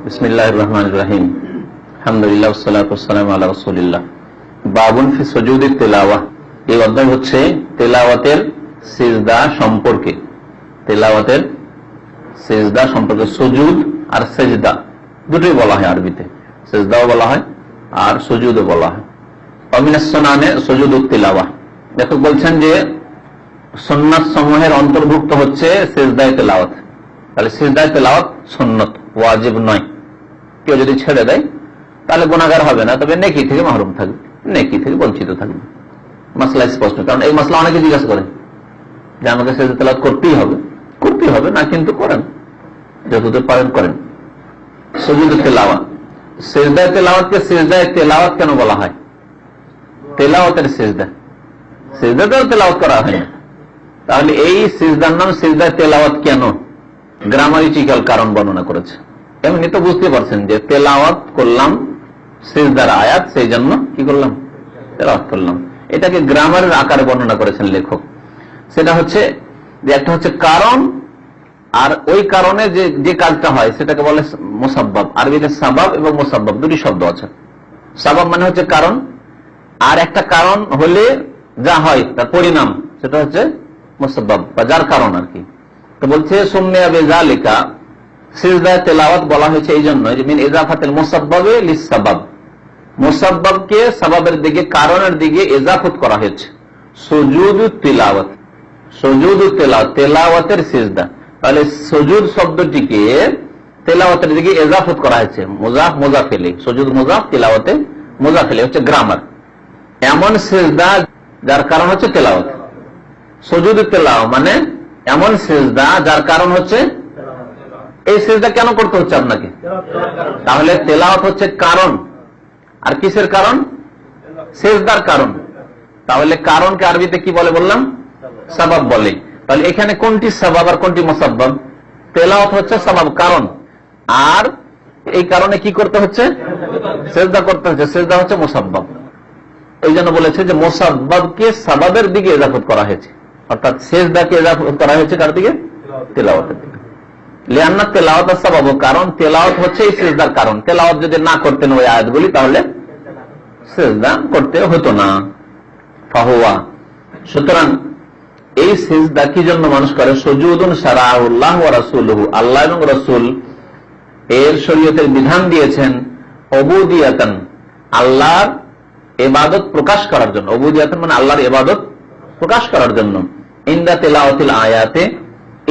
বিসমিল্লাহির রহমানির রহিম। আলহামদুলিল্লাহ ওয়াসসালাতু ওয়াসসালামু আলা রাসূলিল্লাহ। বাবুন ফি সুজুদিত তিলাওয়াহ। এই অধ্যায় হচ্ছে তেলাওয়াতের সিজদা সম্পর্কে। তেলাওয়াতের সিজদা সম্পর্কে। সুজুদ আর সিজদা দুটোই বলা হয় আরবিতে। সিজদাও বলা হয় আর সুজুদও বলা হয়। অমিনাস সুনানে সুজুদুত তিলাওয়াহ। লেখক বলছেন যে সুন্নাত সমূহের অন্তর্ভুক্ত হচ্ছে সিজদায়ে তেলাওয়াত। তাহলে সিজদায়ে তেলাওয়াত সুন্নাত, ওয়াজিব নয়। কেউ যদি ছেড়ে দেয় তাহলে গুনাহগার হবে না, তবে নেকি থেকে মাহরুম থাকবে, নেকি থেকে বঞ্চিত থাকবে। মাসলা স্পষ্ট। কারণ এই মাসলা অনেকে জিজ্ঞাসা করেন যে আমাকে সিজদা তেলাওয়াত করতেই হবে। করতেই হবে না, কিন্তু করেন, যতদূর পারেন করেন। সুজুদ তেলাওয়াত, সিজদায়ে তেলাওয়াতকে সিজদায়ে তেলাওয়াত কেন বলা হয়? তেলাওয়াতের সিজদা, সিজদাতেও তেলাওয়াত করা হয় না, তাহলে এই সিজদার নাম সিজদায়ে তেলাওয়াত কেন? গ্রামারিটিক্যাল কারণ বর্ণনা করেছে। এমনি তো বুঝতে পারছেন যে তেলাওয়াত করলাম সিজদার আয়াত, সেই জন্য কি করলাম? তেলাওয়াত করলাম। এটাকে গ্রামারের আকারে বর্ণনা করেছেন লেখক। সেটা হচ্ছে যে একটা হচ্ছে কারণ, আর ওই কারণে যে কাজটা হয় সেটাকে বলে মুসাব্বাব। আরবিতে সাবাব এবং মুসাব্বাব দুটি শব্দ আছে। সাবাব মানে হচ্ছে কারণ, আর একটা কারণ হলে যা হয় তার পরিণাম, সেটা হচ্ছে মুসাব্বাব বা যার কারণ আর কি। তো বলছে সুম্মিয়া বিযালিকা, সিজদায়ে তেলাওয়াত বলা হয়েছে এই জন্য যে মিন ইজাফাতিল মুসাব্বাবি লিসসাবাব, মুসাব্বাবকে সাবাবের দিকে, কারণের দিকে ইজাফত করা হয়েছে। সুজুদুত তিলাওয়াত, সুজুদুত তিলাওয়াত, তেলাওয়াতের সিজদা। তাহলে সুজুদ শব্দটিকে তেলাওয়াতের দিকে ইজাফত করা হয়েছে। মুজাফ মুজাফ ইলাইহি, সুজুদ মুজাফ, তিলাওয়াতে মুজাফ ইলাইহি, হচ্ছে গ্রামার। এমন সিজদা যার কারণ হচ্ছে তেলাওয়াত। সুজুদুত তিলাওয়াত মানে এমন সিজদা যার কারণ হচ্ছে, এই সিজদা কেন করতে হচ্ছে আপনাকে? তাহলে তেলাওয়াত হচ্ছে কারণ, আর কিসের কারণ? সিজদার কারণ। তাহলে কারণকে আরবিতে কি বলে বললাম? সাবাব বলে। তাহলে এখানে কোনটি সাবাব আর কোনটি মুসাব্বাব? তেলাওয়াত হচ্ছে সাবাব, কারণ, আর এই কারণে কি করতে হচ্ছে? সিজদা করতে হচ্ছে। সিজদা হচ্ছে মুসাব্বাব। এই জন্য বলেছে যে মুসাব্বাবকে সাবাবের দিকে ইজাফত করা হয়েছে, অর্থাৎ সিজদাকে ইজাফত করা হয়েছে কার দিকে? তেলাওয়াতের দিকে। লিআন্না তেলাওয়াত সাবাব, কারণ তেলাওয়াত হচ্ছে এই সিজদার কারণ। তেলাওয়াত যদি না করতেন ওই আয়াতগুলি তাহলে সিজদা করতে হতো না। ফাহুয়া, সুতরাং এই সিজদা কি জন্য মানুষ করে? সুজুদুন শারাআহুল্লাহ ওয়া রাসূলুহু, আল্লাহ এবং রাসূল এর শরীয়তের বিধান দিয়েছেন উবুদিয়াতান, আল্লাহর ইবাদত প্রকাশ করার জন্য। উবুদিয়াতান মানে আল্লাহর ইবাদত প্রকাশ করার জন্য। ইনদা তিলাওয়াতিল আয়াতে,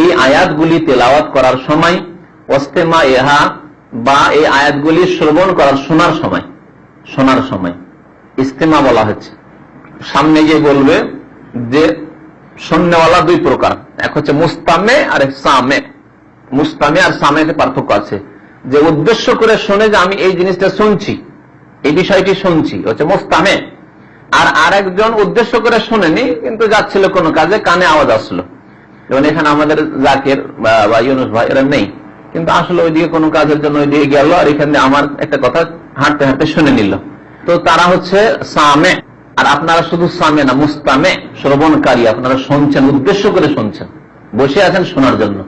এই আয়াতগুলি তেলাওয়াত করার সময়, ওয়াস্তেমা ইহা, বা এই আয়াতগুলি শ্রবণ করার, শোনার সময়, শোনার সময় ইস্তেমা বলা হচ্ছে। সামনে গিয়ে বলবে যে শুননেওয়ালা দুই প্রকার, এক হচ্ছে মুস্তামে আর এক সামে। মুস্তামে আর সামেতে পার্থক্য আছে। যে উদ্দেশ্য করে শোনে যে আমি এই জিনিসটা শুনছি, এই বিষয়টি শুনছি, হচ্ছে মুস্তামে। আর আরেকজন উদ্দেশ্য করে শোনেনি, কিন্তু যাচ্ছিল কোনো কাজে, কানে আওয়াজ আসলো। যেমন এখানে আমাদের জাকির বা ইউনুস ভাই এরা নেই, কিন্তু আসলে ওইদিকে কোনো কাজের জন্য ওইদিকে গেল, আর এখানে আমার একটা কথা হাঁটতে হাঁটতে শুনে নিল। তো তারা হচ্ছে সামে। আর আপনারা শুধু সামে না, মুস্তামে, শ্রবণকারী। আপনারা শুনছেন, উদ্দেশ্য করে শুনছেন, বসে আছেন শোনার জন্য।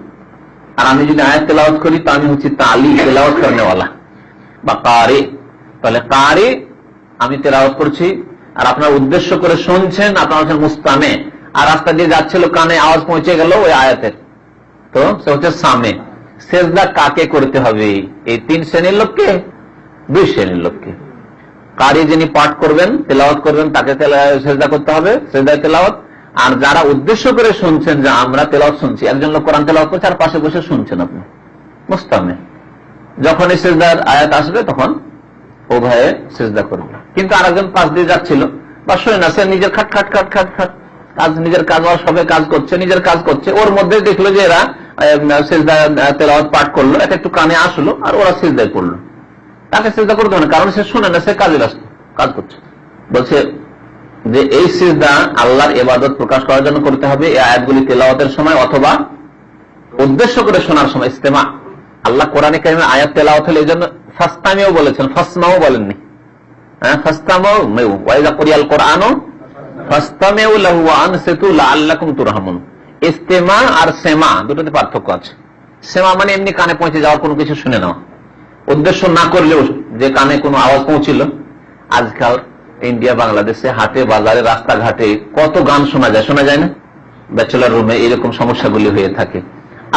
আর আমি যদি আয়াত তেলাওয়াত করি তো আমি হচ্ছি তালি, তেলাওয়াত করনেওয়ালা বা কারি। তাহলে কারি, আমি তেলাওয়াত করছি, আর আপনার উদ্দেশ্য করে শুনছেন, আপনারা হচ্ছেন মুস্তামে। আর রাস্তা দিয়ে যাচ্ছিল, কানে আওয়াজ পৌঁছে গেল ওই আয়াতের, তো সে হচ্ছে সামে। সেজদা কাকে করতে হবে? এই তিন শ্রেণীর লোককে, দুই শ্রেণীর লোককে। কারি যিনি পাঠ করবেন, তেলাওয়াত করবেন, তাকে সেজদা করতে হবে, সেজদায়ে তেলাওয়াত। আর যারা উদ্দেশ্য করে শুনছেন যে আমরা তেলাওয়াত শুনছি, একজন লোক কোরআন তেলাওয়াত করছে আর পাশে বসে শুনছেন আপনি, মুস্তামে। যখন এই সেজদার আয়াত আসবে তখন উভয়ে সেজদা করবে। কিন্তু আরেকজন পাশ দিয়ে যাচ্ছিল বা শুনে না, সে নিজের খাট খাট খাট খাট খাট কাজ, নিজের কাজ, সবে কাজ করছে, নিজের কাজ করছে। ওর মধ্যে দেখলো যে এরা সেজদা তেলাওয়াত পাঠ করলো, এটা একটু কানে আসলো, আর ওরা সেজদায় করলো। তাকে সিজদা করতে হবে না, কারণ সে শুনে না, সে কাজে ব্যস্ত, কাজ করছে। বলছে যে এই সিজদা আল্লাহর ইবাদত প্রকাশ করার জন্য করতে হবে, এই আয়াতগুলি তেলাওয়াতের সময় অথবা উদ্দেশ্য করে শোনার সময়। ইস্তেমা, আল্লাহ কোরআনে কারিমে আয়াত তেলাওয়াত হলে এই জন্য ফাসতামিও বলেছেন, ফাসমাও বলেননি। হ্যাঁ, ফাসতামাও, ওয়া ইযা কুরিয়াল কুরআনু ফাসতামিউ লাহু ওয়া আনসিতু লাআল্লাকুম তুরহামুন। ইস্তেমা আর সেমা দুটোতে পার্থক্য আছে। সেমা মানে এমনি কানে পৌঁছে যাওয়ার কোনো কিছু শুনে নাও, উদ্দেশ্য না করলেও যে কানে কোনো আওয়াজ পৌঁছিল। আজকাল ইন্ডিয়া, বাংলাদেশে, হাটে বাজারে, রাস্তাঘাটে কত গান শোনা যায়, শোনা যায় না? ব্যাচেলার রুমে এরকম সমস্যাগুলি হয়ে থাকে।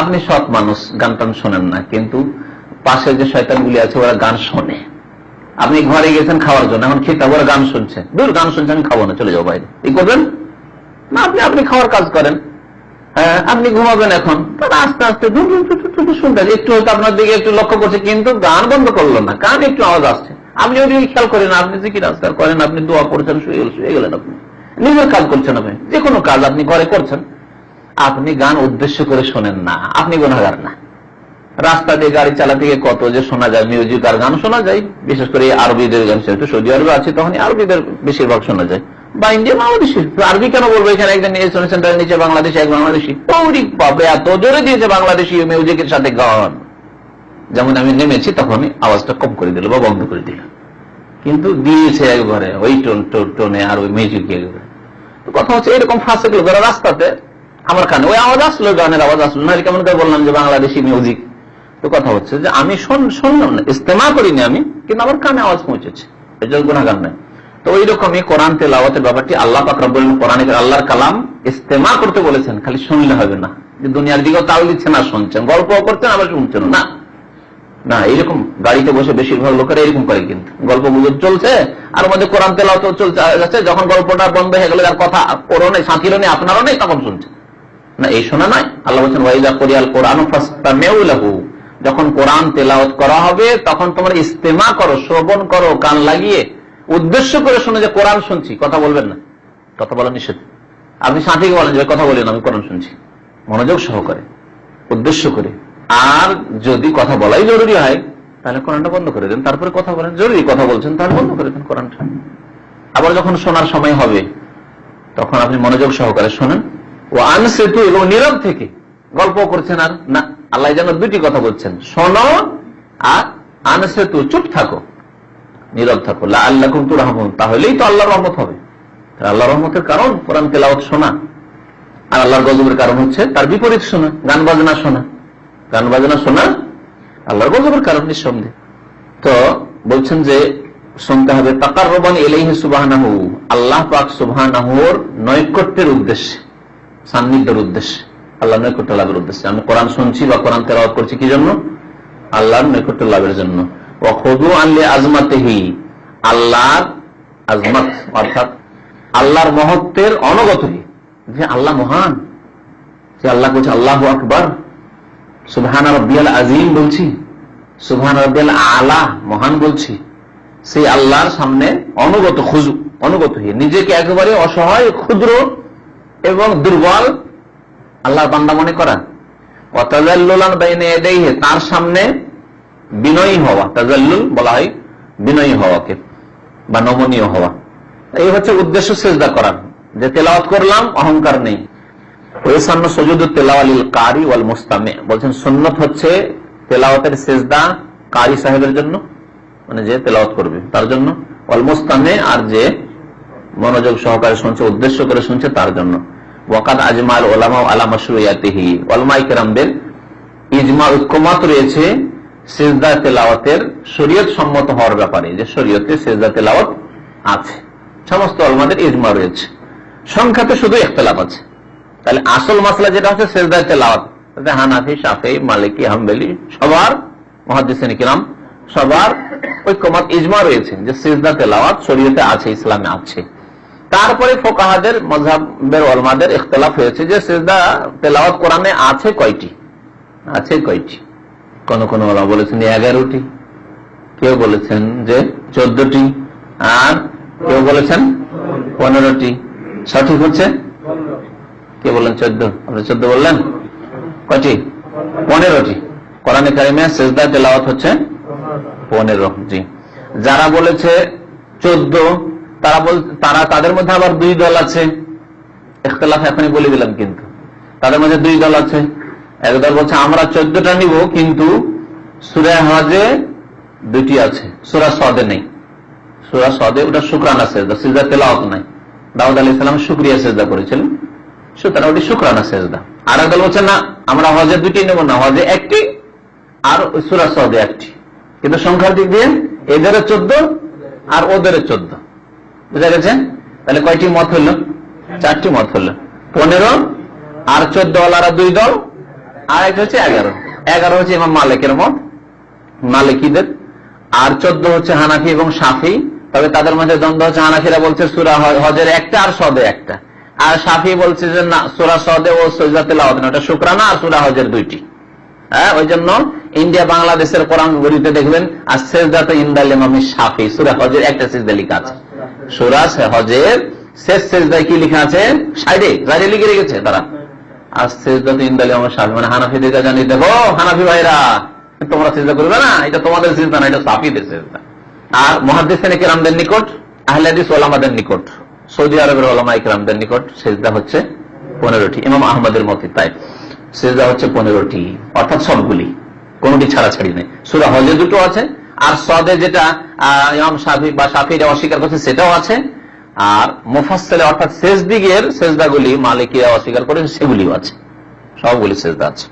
আপনি সৎ মানুষ, গান টান শোনেন না, কিন্তু পাশে যে শয়তানগুলি আছে ওরা গান শোনে। আপনি ঘরে গেছেন খাওয়ার জন্য, এখন খেতে ওরা গান শুনছে, দূর গান শুনছে, আমি খাবো না, চলে যাও বাইরে, এই করবেন না? আপনি খাওয়ার কাজ করেন, আপনি ঘুমাবেন, এখন তারা আস্তে আস্তে শুনতে, একটু হয়তো আপনার দিকে একটু লক্ষ্য করছে, কিন্তু গান বন্ধ করলো না, গান একটু আওয়াজ আসছে, আপনি ওই খেয়াল করেন, আপনি জিকির আজকার করেন, আপনি দোয়া করছেন, শুয়ে গেলেন, আপনি নিজের কাজ করছেন, আপনি যে কোনো কাজ আপনি ঘরে করছেন, আপনি গান উদ্দেশ্য করে শোনেন না, আপনি গুনাহগার না। রাস্তা দিয়ে গাড়ি চালাতে গিয়ে কত যে শোনা যায় মিউজিক আর গান শোনা যায়, বিশেষ করে আরবিদের গান, সেহেতু সৌদি আরবে আছে তখন আরবিদের বেশিরভাগ শোনা যায়, বা ইন্ডিয়া, বাংলাদেশি। আরবি কেন বলবো, এখানে একজন সেন্টারের নিচে বাংলাদেশি, এক বাংলাদেশি, পাবে এত জোরে দিয়েছে বাংলাদেশি মিউজিকের সাথে গান, যেমন আমি নেমেছি তখনই আওয়াজটা কম করে দিল বা বন্ধ করে দিল, কিন্তু দিয়েছে একবারে ওই টোনে আর ওই মিউজিকে। কথা হচ্ছে এরকম ফাঁসে গেল রাস্তাতে, আমার কানে ওই আওয়াজ আসলো, গানের আওয়াজ আসলো না, কেমন করে বললাম যে বাংলাদেশি মিউজিক। তো কথা হচ্ছে যে আমি শুনলাম না, ইস্তেমা করিনি আমি, কিন্তু আমার কানে আওয়াজ পৌঁছেছে, এই জন্য গুনাহগার নাই। তো ওই রকমই কোরআন তেলাওয়াতের ব্যাপারটি আল্লাহ পাক রব্বুল আলামিন কোরআনে আল্লাহর কালাম ইস্তেমা করতে বলেছেন, খালি শুনলে হবে না, যে দুনিয়ার দিকেও তাল দিচ্ছেন আর শুনছেন, গল্প করছেন আবার শুনছেন না, না এইরকম গাড়িতে বসে বেশিরভাগ লোকেরা এরকম করে, কিন্তু গল্প গুজব চলছে আর মধ্যে কোরআন তেলাওয়াত চলছে যাচ্ছে, যখন গল্পটা বন্ধ হয়ে গেল, আর কথা ওরও নেই, সাথীরও নেই, আপনারও নেই, তখন শুনছে না, এই শোনা নয়। আল্লাহ বলছেন ওয়াইযা কুরিয়াল কুরআনু ফাসতামিউ লাহু, যখন কোরআন তেলাওয়াত করা হবে তখন তোমরা ইস্তেমা করো, শ্রবণ করো, কান লাগিয়ে উদ্দেশ্য করে শুনে যে কোরআন শুনছি, কথা বলবেন না, কথা বলা নিষেধ। আপনি সাথীকে বলেন যে কথা বলেন, আমি কোরআন শুনছি, মনোযোগ সহকারে, উদ্দেশ্য করে। আর যদি কথা বলাই জরুরি হয় তাহলে কোরআনটা বন্ধ করে দেন, তারপরে কথা বলেন। জরুরি কথা বলছেন তাহলে বন্ধ করে দেন কোরআনটা। আবার যখন শোনার সময় হবে তখন আপনি মনোযোগ সহকারে শোনেন। ও আনসিতু, এবং নীরব থেকে গল্প করছেন আর না, আল্লাহ যেন দুটি কথা বলছেন, শোনো আর আনসিতু, চুপ থাকো, নীরব থাকো, লাআল্লাকুম তুরহামুন, তাহলেই তো আল্লাহর রহমত হবে। আল্লাহর রহমতের কারণ কোরআন তেলাওয়াত শোনা, আর আল্লাহর গজবের কারণ হচ্ছে তার বিপরীত শোনা, গান বাজনা শোনা। গান বাজনা শোনা আল্লাহর গজবের কারণ নিঃসন্দেহে। তো বলছেন যে শুনতে হবে তাকাররুবান ইলাইহি সুবহানাহু, আল্লাহ পাক সুবহানাহুর নৈকট্যের উদ্দেশ্যে, সান্নিধ্যের উদ্দেশ্যে, আল্লাহর নৈকট্য লাভের উদ্দেশ্যে। আমি কোরআন শুনছি বা কোরআন তেলাওয়াত করছি কি জন্য? আল্লাহর নৈকট্য লাভের জন্য। ওয়া খুদুআন লিআজমাতিহি, আল্লাহর আজমত অর্থাৎ আল্লাহর মহত্বের অনুগত হই, যে আল্লাহ মহান, যে আল্লাহ বলছে আল্লাহু আকবার, সুবহান রাব্বিয়াল আযীম বলছি, সুবহান রাব্বিয়াল আলা মহান বলছি, সেই আল্লাহর সামনে অনুগত, খুজু, অনুগত হয়ে নিজেকে একেবারে অসহায়, ক্ষুদ্র এবং দুর্বল আল্লাহর বান্দা মনে করা। ওয়া তাযাল্লুলান বাইনা ইয়াদাইহি, তার সামনে বিনয়ী হওয়া, তাযাল্লুল বলা হয় বিনয়ী হওয়াকে বা নমনীয় হওয়া। এই হচ্ছে উদ্দেশ্য সিজদা করার, যে তেলাওয়াত করলাম অহংকার নেই। ওয়াসান্নু সুজুদুত তিলাওয়া লিল কারি ওয়াল মুস্তামি, বলছেন সুন্নাত হচ্ছে তেলাওয়াতের সিজদা কারি সাহেবের জন্য, মানে যে তেলাওয়াত করবে তার জন্য, ওয়াল মুস্তামি, আর যে মনোযোগ সহকারে শুনছে, উদ্দেশ্য করে শুনছে তার জন্য। ওয়াকাদ আজমাল উলামা আলা মাশরুইয়াতিহি, উলামায়ে কেরামদের ইজমা, ঐক্যমত রয়েছে সিজদা তেলাওয়াতের শরীয়ত সম্মত হওয়ার ব্যাপারে, যে শরীয়তে সিজদা তেলাওয়াত আছে, সমস্ত উলামাদের ইজমা রয়েছে। সংখ্যাতে শুধু ইখতিলাফ আছে। তাহলে আসল মাসলা যেটা হচ্ছে সিজদা তেলাওয়াত, হানাফি, শাফিঈ, মালিকি, হাম্বলি সবার, মুহাদ্দিসিন কিরাম সবার ঐক্যমত, ইজমা রয়েছে যে সিজদা তেলাওয়াত শরীয়তে আছে, ইসলামে আছে। তারপরে ফুকাহাদের, মাযহাবের উলামাদের ইখতিলাফ হয়েছে যে সিজদা তেলাওয়াত কোরআনে আছে কয়টি, আছে কয়টি। কোন কোন উলামা বলেছেন 11টি, কেউ বলেছেন যে 14টি, আর কেউ বলেছেন 15টি। সঠিক হচ্ছে কে বললেন 14? আপনি 14 বললেন, কয়টি? 15টি। কোরআনে কারিমে সিজদা তেলাওয়াত হচ্ছে 15। জি, যারা বলেছে 14 তারা তাদের মধ্যে আবার দুই দল আছে, ইখতিলাফ এখনই বলে দিলাম, কিন্তু তাদের মধ্যে দুই দল আছে। একদল বলছে আমরা 14টা নিব, কিন্তু সূরা হজে 2টি আছে, সূরা সদে নেই। সূরা সদে ওটা শুকরানা সিজদা, সিজদা তেলাওয়াত নাই। দাউদ আলাইহিস সালাম শুকরিয়া সিজদা করেছিলেন, সুতরাং ওটি শুকরানা সিজদা। আর একদল বলছে না, আমরা হজে 2টি নেব না, হজে 1টি আর সূরা সদে 1টি। কিন্তু সংখ্যার দিক দিয়ে এদেরও 14 আর ওদেরও 14। বুঝা গেছে? তাহলে কয়টি মত হলো? 4টি মত হলো। 15 আর 14 ওয়ালারা 2 দল, আর একটা হচ্ছে 11 হচ্ছে ইমাম মালিকের মত, মালিকীদের, আর 14 হচ্ছে হানাফি এবং শাফি। তবে তাদের মধ্যে দ্বন্দ্ব হচ্ছে, হানাফিরা বলছে সূরা হজের একটা আর সদে একটা, আর শাফি বলছে যে না, সূরা সদে ও সিজদা তিলাওয়াত না, ওটা শুকরানা, আর সূরা হজের 2টি। হ্যাঁ, ওই জন্য ইন্ডিয়া বাংলাদেশের কোরআন বইতে দেখবেন আর সিজদাতে ইনদাল ইমাম শাফি, সূরা হজের একটা সিজদা লেখা আছে। সূরা হজের শেষ সিজদায় কি লেখা আছে? সাইডে লিখে রেখেছে তারা, আর সিজদাতে ইনদাল ইমাম শাফি, মানে হানাফিদের কাছে জানি, দেখো হানাফি ভাইরা তোমরা সিজদা করবে না, এটা তোমাদের সিজদা না, এটা শাফিদের সিজদা। আর মুহাদ্দিসিনে কিরামদের নিকট, আহলে হাদিস ওলামাদের নিকট, সৌদি আরবের ওলামা ইকরামদের নিকট সিজদা হচ্ছে 15টি। ইমাম আহমদের মতে তাই সিজদা হচ্ছে 15টি, অর্থাৎ সবগুলি, কোনটি ছাড়াছাড়ি নেই। সূরা হজে 2টো আছে, আর সদে যেটা ইমাম শাফি বা শাফিরা অস্বীকার করছে সেটাও আছে, আর মুফাসসিলে অর্থাৎ শেষ দিকের সিজদাগুলি মালিকিরা অস্বীকার করেন সেগুলিও আছে, সবগুলি সিজদা আছে।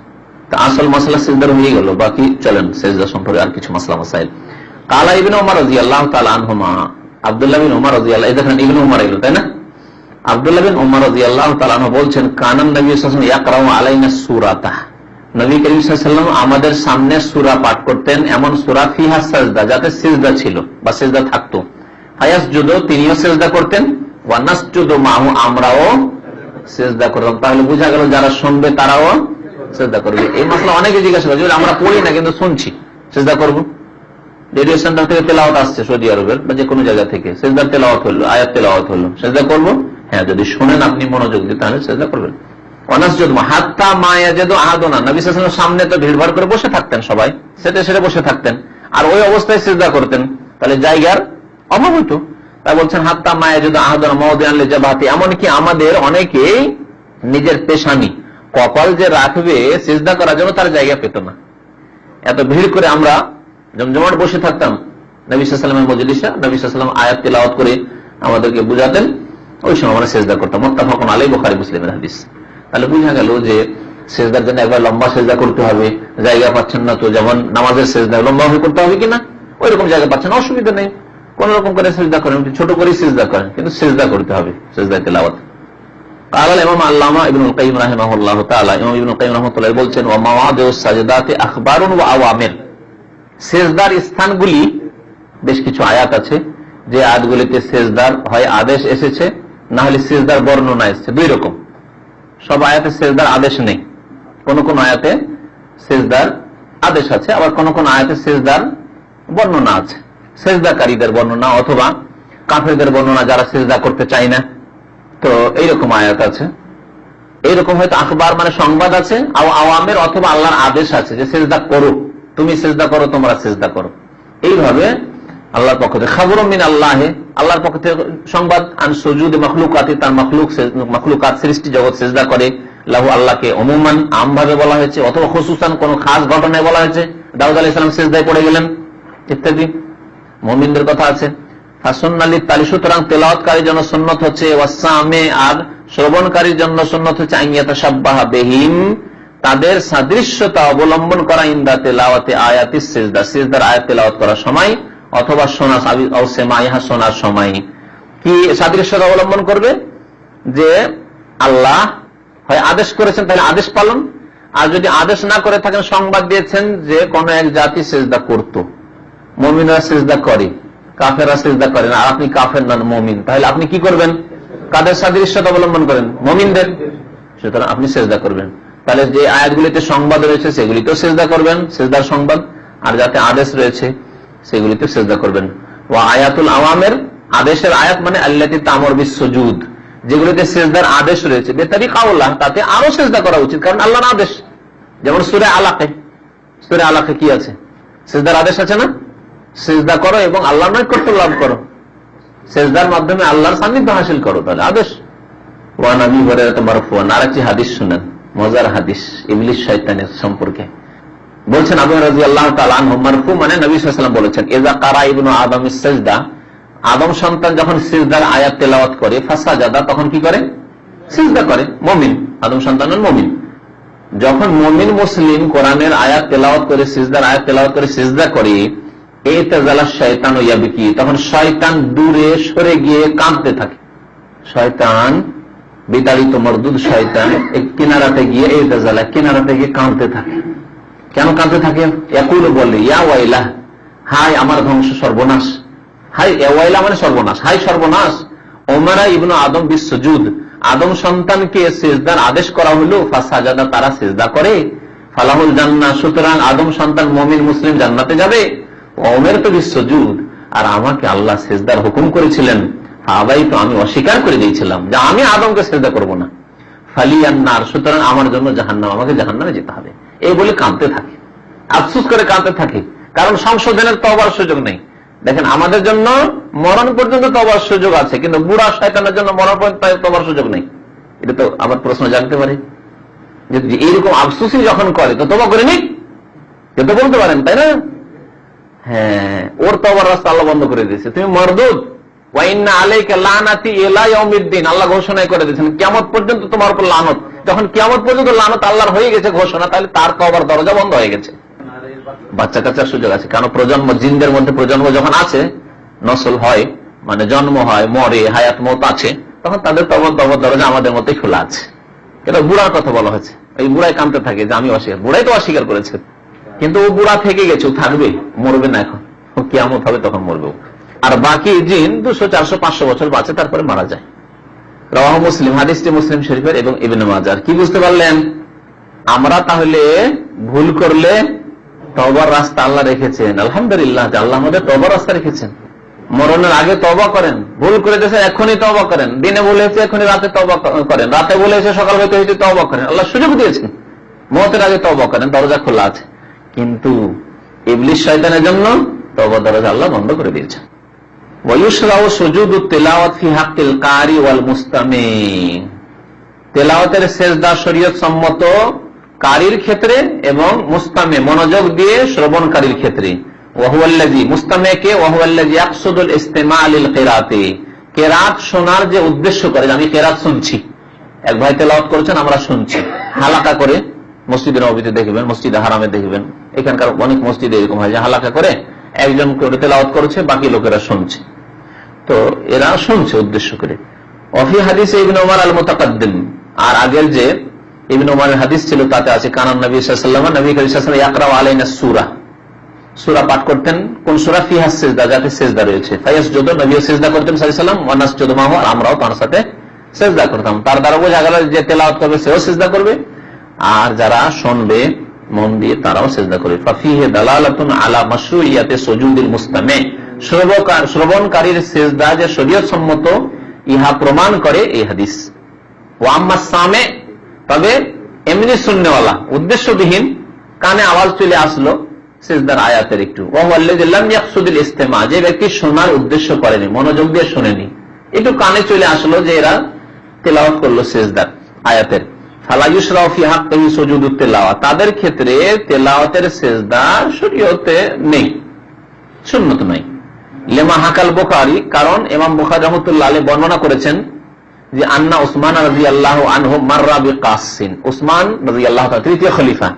তা আসল মাসলা সিজদার হয়ে গেল, বাকি চলেন সিজদা সম্পর্কে আর কিছু মাসলা মাসাইল। কালা ইবনে ওমর রাদিয়াল্লাহু তাআলা আনহুমা, আব্দুল্লাহ বিন ওমর রাদিয়াল্লাহু, এই দেখেন ইবনে ওমর এলো, তাই না? আব্দুল্লাহ বিন ওমর রাদিয়াল্লাহু তাআলা আনহু বলছেন, কানান নবী সাল্লাল্লাহু আলাইহি ওয়াসাল্লাম ইয়াকরাউ আলাইনা সূরাতা, নবী করিম সাল্লাল্লাহু আলাইহি ওয়াসাল্লাম আমাদের সামনে সূরা পাঠ করতেন, এমন সূরা ফিহা সাজদা, যাতে সিজদা ছিল বা সিজদা থাকতো। ফায়াসজুদু, তিনিও সিজদা করতেন, ওয়া নাসজুদু মাহু, আমরাও সিজদা করতাম। তাহলে বোঝা গেল যারা শুনবে তারাও সিজদা করবে। এই মাসলা অনেকে জিজ্ঞাসা করে, আমরা পড়ি না কিন্তু শুনছি, সিজদা করব। রেডিও সেন্টার থেকে তেলাওয়াত আসছে সৌদি আরবের বা যে কোনো জায়গা থেকে, সিজদার তেলাওয়াত হলো, আয়াত তেলাওয়াত হলো, সিজদা করব? হ্যাঁ, যদি শুনেন আপনি মনোযোগ দিয়ে তাহলে সিজদা করবেন। হাত্তা মা ইয়াজিদু আহাদুনা, নবী সাল্লাল্লাহু আলাইহি ওয়াসাল্লাম সামনে তো ভিড়ভাড় করে বসে থাকতেন, সবাই সেটা বসে থাকতেন, আর ওই অবস্থায় সিজদা করতেন, তাহলে জায়গার অভাব হতো। তাই বলছেন হাত্তা মা ইয়াজিদু আহাদুনা মাওদিআন লিজাবাতি, এমনকি আমাদের অনেকেই নিজের পেশানি, কপাল যে রাখবে সিজদা করার জন্য তার জায়গা পেত না, এত ভিড় করে আমরা জমজমাট বসে থাকতাম নবী সাল্লাল্লাহু আলাইহি ওয়াসাল্লামের মজলিসে, নবী সাল্লাল্লাহু আলাইহি ওয়াসাল্লাম আয়াত তেলাওয়াত করে আমাদেরকে বুঝাতেন, ওই সময় আমরা সিজদা করতাম। মুত্তাফাকুন আলাইহি, বুখারী মুসলিমের হাদিস। তাহলে বুঝা গেল যে সিজদার জন্য একবার লম্বা সিজদা করতে হবে, জায়গা পাচ্ছেন না তো, যেমন নামাজের সিজদা লম্বা হয়ে করতে হবে কিনা, ওই রকম জায়গা পাচ্ছেন, অসুবিধা নেই, কোন রকম করে সিজদা করেন, ছোট করে সিজদা করেন, কিন্তু সিজদা করতে হবে, সিজদা তেলাওয়াত। قال الامام علامہ ابن القیم رحمہ اللہ تعالی, ইমাম ইবনুল কাইয়্যিম রাহমাতুল্লাহ বলছেন, ওয়া মাওয়াদিউস সাজদাতি আখবারুন ওয়া আওয়ামির, সিজদার স্থানগুলি, বেশ কিছু আয়াত আছে যে আয়াতগুলিতে সিজদার হয় আদেশ এসেছে, না হলে সিজদার বর্ণনা এসেছে, 2 রকম। সব আয়াতে সিজদার আদেশ নেই, কোন কোন আয়াতে সিজদার আদেশ আছে, আবার কোন কোন আয়াতে সিজদার বর্ণনা আছে, সিজদাকারীদের বর্ণনা অথবা কাফেরদের বর্ণনা যারা সিজদা করতে চায় না, তো এইরকম আয়াত আছে। এইরকম হয়তো আখবার মানে সংবাদ আছে, আওয়ামের অথবা আল্লাহর আদেশ আছে যে সিজদা করো, তুমি সিজদা করো, তোমরা সিজদা করো। এইভাবে আল্লাহর পক্ষ থেকে খাবরুম মিন আল্লাহে, আল্লাহর পক্ষ থেকে সংবাদ, আন সুজুদ মাখলুকাতি, তার মাখলুকাত সৃষ্টি জগৎ সিজদা করে, লাহু আল্লাহকে অমুমান আমভাবে বলা হয়েছে, অথবা খুসুসান কোন খাস ঘটনায় বলা হয়েছে, দাউদ আলাইহিস সালাম সিজদায় পড়ে গেলেন ইত্যাদি। মুমিনদের কথা আছে। ফাসুন্নালিত তালি, সুতরাং তেলাওয়াতকারীর জন্য সুন্নাত হচ্ছে, ওয়াসামে, আর শ্রবণকারীর জন্য সুন্নাত হচ্ছে, আইয়াতাশাব্বাহা বিহিম, তাদের সাদৃশ্যতা অবলম্বন করা, ইনদা তেলাওয়াতে আয়াতিস সিজদা, সিজদার আয়াত তেলাওয়াত করার সময় অথবা শোনা আও সেমাইহা, শোনার সময়। কি সাদৃশ্যতা অবলম্বন করবে? যে আল্লাহ হয় আদেশ করেছেন তাহলে আদেশ পালন, আর যদি আদেশ না করে থাকেন, সংবাদ দিয়েছেন যে কোন এক জাতি সিজদা করত, মুমিনরা সিজদা করে, কাফেররা সিজদা করে না, আর আপনি কাফের নন মুমিন, তাহলে আপনি কি করবেন? কাদের সাদৃশ্যতা অবলম্বন করেন? মুমিনদের। সুতরাং আপনি সিজদা করবেন। তাহলে যে আয়াতগুলিতে সংবাদ রয়েছে সেগুলিতেও সিজদা করবেন, সিজদার সংবাদ, আর যাতে আদেশ রয়েছে সেগুলিতে সিজদা করবেন। ওয়া আয়াতুল আওয়ামের, আদেশের আয়াত মানে আল্লাতী তা'মুরু বিস-সুজুদ, যেগুলিতে সিজদার আদেশ রয়েছে, বেতারিকাউল্লাহ, তাতে আরো সিজদা করা উচিত, কারণ আল্লাহর আদেশ। যেমন সূরা আলাকে, সূরা আলাকে কি আছে? সিজদার আদেশ আছে না? সিজদা করো এবং আল্লাহর নৈকট্য লাভ করো, সিজদার মাধ্যমে আল্লাহর সান্নিধ্য হাসিল করো, তাহলে আদেশ। ওয়া নবী হুরায়রা মারফুআন, আরেকটি হাদিস শুনেন, মজার হাদিস ইবলিস শয়তানের সম্পর্কে। বলছেন আবু হুরায়রা রাদিয়াল্লাহু তাআলা আনহু, মারফু মানে নবী সাল্লাল্লাহু আলাইহি ওয়াসাল্লাম বলেছেন, ইযা কারা ইবনু আদমিস সাজদা, আদম সন্তান যখন সিজদার আয়াত তেলাওয়াত করে, ফাসাজাদা, তখন কি করে? সিজদা করে। মুমিন, আদম সন্তানের মুমিন, যখন মুমিন মুসলিম কোরআনের আয়াত তেলাওয়াত করে, সিজদার আয়াত তেলাওয়াত করে সিজদা করে, ইতাজালা শয়তান ইয়াবকি, তখন শয়তান দূরে সরে গিয়ে কাঁদতে থাকে। শয়তান বিতাড়িত মরদুদ শয়তান কিনারাতে গিয়ে ইতাজালা কিনারাতে গিয়ে কাঁদতে থাকে। কেন কাঁদতে থাকে? ইয়াকুল বলে ইয়া ওয়াইলা, হাই আমার ধ্বংস সর্বনাশ। হাই ওয়াইলা মানে সর্বনাশ, হাই সর্বনাশ। ওমরা ইবনু আদম বিসসুজুদ, আদম সন্তানকে সিজদার আদেশ করা হলো, ফাসাজাদা তারা সিজদা করে, ফালাহুল জান্নাহ সুতরাং আদম সন্তান মুমিন মুসলিম জান্নাতে যাবে। উমিরতু বিসসুজুদ, আর আমাকে আল্লাহ সিজদার হুকুম করেছিলেন, ফাআবাইতু আমি অস্বীকার করে দিয়েছিলাম যে আমি আদমকে সিজদা করব না। ফালিয়ান্নার সুতরাং আমার জন্য জাহান্নাম, আমাকে জাহান্নামে যেতে হবে। এই বলে কাঁদতে থাকে, আফসোস করে কাঁদতে থাকে, কারণ সংশোধনের তওবার সুযোগ নেই। দেখেন আমাদের জন্য মরণ পর্যন্ত তওবার সুযোগ আছে, কিন্তু বুড়া শয়তানের জন্য মরণ পর্যন্ত তওবার সুযোগ নেই। এটা তো আবার প্রশ্ন জাগতে পারে যে এইরকম আফসোসই যখন করে তো তওবা করে নি, এটা বলতে পারেন তাই না? হ্যাঁ, ওর তওবার রাস্তা আল্লাহ বন্ধ করে দিয়েছে। তুমি মরদুদ, ওয়া ইন্না আলাইকা লানাতি ইলা ইয়াউমিদ্দিন, আল্লাহ ঘোষণা করে দিয়েছেন কিয়ামত পর্যন্ত তোমার উপর লানত। যখন কিয়ামত পর্যন্ত লানত আল্লাহর হয়ে গেছে ঘোষণা, তাহলে তার তওবার দরজা বন্ধ হয়ে গেছে। বাচ্চা কাচ্চার সুযোগ আছে, কারণ প্রজন্ম, জিনদের মধ্যে প্রজন্ম যখন আছে, নসল হয় মানে জন্ম হয়, মরে, হায়াত মত আছে, তখন তাদের তওবার দরজা আমাদের মতোই খোলা আছে। এটা বুড়ার কথা বলা হয়েছে। এই বুড়াই কাঁদতে থাকে যে আমি অস্বীকার, বুড়াই তো অস্বীকার করেছে, কিন্তু ও বুড়া থেকে গেছে, ও থাকবে, মরবে না, এখন কিয়ামত হবে তখন মরবে। আর বাকি জিন 200, 400, 500 বছর বাঁচে, তারপরে মারা যায়। রাওয়াহু মুসলিম, হাদিসটি মুসলিম শরীফের এবং ইবনে মাজাহ। কি বুঝতে পারলেন? আমরা তাহলে ভুল করলে তওবার রাস্তা আল্লাহ রেখেছেন, আলহামদুলিল্লাহ যে আল্লাহ আমাদের তওবার রাস্তা রেখেছেন। মরণের আগে তওবা করেন, ভুল করে দিয়েছে এখনই তওবা করেন, দিনে বলেছে এখনই রাতে তওবা করেন, রাতে বলেছে সকাল হইতে হইতে তওবা করেন, আল্লাহ সুযোগ দিয়েছেন। মওতের আগে তওবা করেন, দরজা খোলা আছে। কিন্তু ইবলিস শয়তানের জন্য তওবার দরজা আল্লাহ বন্ধ করে দিয়েছেন। ওয়ায়ুশরাউ সুজুদুত তিলাওয়াত ফি হাক্কিল কারি ওয়াল মুস্তামি, তিলাওয়াতের সিজদা শরীয়ত সম্মত কারীর ক্ষেত্রে এবং মুস্তামি মনোযোগ দিয়ে শ্রবণকারীর ক্ষেত্রে। ওয়াহুয়াল্লাযী মুস্তামিকে ওয়াহুয়াল্লাযী ইয়াকসুদুল ইসতিমা' লিল কিরাতি, কিরাত শোনার যে উদ্দেশ্য করে, আমি কিরাত শুনছি, এক ভাই তেলাওয়াত করেছেন আমরা শুনছি, হালাকা করে মসজিদে নববীতে দেখবেন, মসজিদে হারামে দেখবেন, এখানকার অনেক মসজিদে এরকম হয় যে হালাকা করে একজন করে তেলাওয়াত করেছে, বাকি লোকেরা শুনছে, তো এরা শুনছে উদ্দেশ্য করে। ওয়াফি হাদিসে ইবনে উমর আল মুতাকাদ্দিম, আর আগের যে ইবনে উমরের হাদিস ছিল তাতে আছে কানান নবী সাল্লাল্লাহু আলাইহি ওয়াসাল্লাম, নবী সাল্লাল্লাহু আলাইহি ওয়াসাল্লাম ইয়াকরাউ আলাইনা সূরা, সূরা পাঠ করতেন। কোন সূরা? ফিহা সিজদা, যাতে সিজদা রয়েছে। ফায়াসজুদু, নবীও সিজদা করতেন সাল্লাল্লাহু আলাইহি ওয়াসাল্লাম, ওয়া নাসজুদু মাহু, আর আমরাও তার সাথে সিজদা করতাম। তার দ্বারা বোঝা গেল যে তেলাওয়াত করবে সেও সিজদা করবে, আর যারা শুনবে মন দিয়ে তারাও সিজদা করবে। ফাফিহি দালালাতুন আলা মাশরুইয়াতি সুজুদিল মুস্তামি, শ্রবণকারীর সিজদা যে শরীয়ত সম্মত, ইহা প্রমাণ করে এই হাদিস। ওয়া আম্মা সামি, তবে এমনি শুননেওয়ালা, উদ্দেশ্যবিহীন, কানে আওয়াজ চলে আসলো সিজদার আয়াতের একটু, ওয়া হুয়াল্লাযী লাম ইয়াকসুদুল ইসতিমা, যে ব্যক্তি শোনার উদ্দেশ্য করেনি, মনোযোগ দিয়ে শুনেনি, একটু কানে চলে আসলো যে এরা তেলাওয়াত করলো সিজদার আয়াতের, ফালা ইউশরাউ ফি হাক্কিহি সুজুদুত তিলাওয়াত, তাদের ক্ষেত্রে তেলাওয়াতের সিজদা শরীয়তে নেই, সুন্নত নাই। লিমা হাকাল বুখারী, কারণ ইমাম বুখারী রাহমাতুল্লাহ আলাইহি বর্ণনা করেছেন যে আন্না উসমান রাদিয়াল্লাহু আনহু মাররা বিকাসিন, উসমান রাদিয়াল্লাহু তাআলা তৃতীয় খলিফা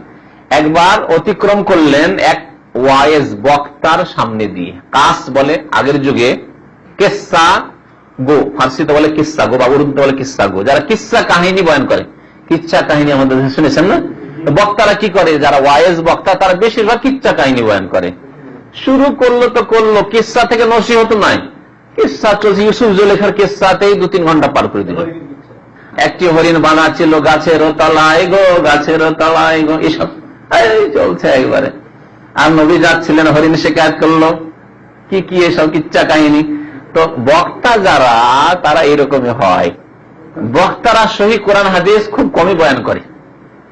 একবার অতিক্রম করলেন এক ওয়াইজ বক্তার সামনে দিয়ে। কাস বলে আগের যুগে, কিসসা গো ফার্সিতে বলে কিসসা গো, বা উর্দুতে বলে কিসসা গো, যারা কিসসা কাহিনী বয়ান করে, কিচ্ছা কাহিনী আমাদের শুনেছেন না? বক্তারা কি করে, যারা ওয়াইজ বক্তা তারা বেশিরভাগ কিচ্ছা কাহিনী বয়ান করে। শুরু করলো তো করলো, কিসসা থেকে নসিহত নাই, কিসসা চলছে, ইউসুফ জুলেখার কিসসাতেই 2-3 ঘন্টা পার করে দিল। একটি হরিণ বানাচ্ছিল গাছের তলায় গো, গাছের তলায় গো, এসব চলছে একবারে। আর নবী যাচ্ছিলেন, হরিণ শিকায়ত করলো, কি কি এসব কিচ্ছা কাহিনী। তো বক্তা যারা, তারা এরকমই হয়। বক্তারা সহি কোরআন হাদিস খুব কমই বয়ান করে,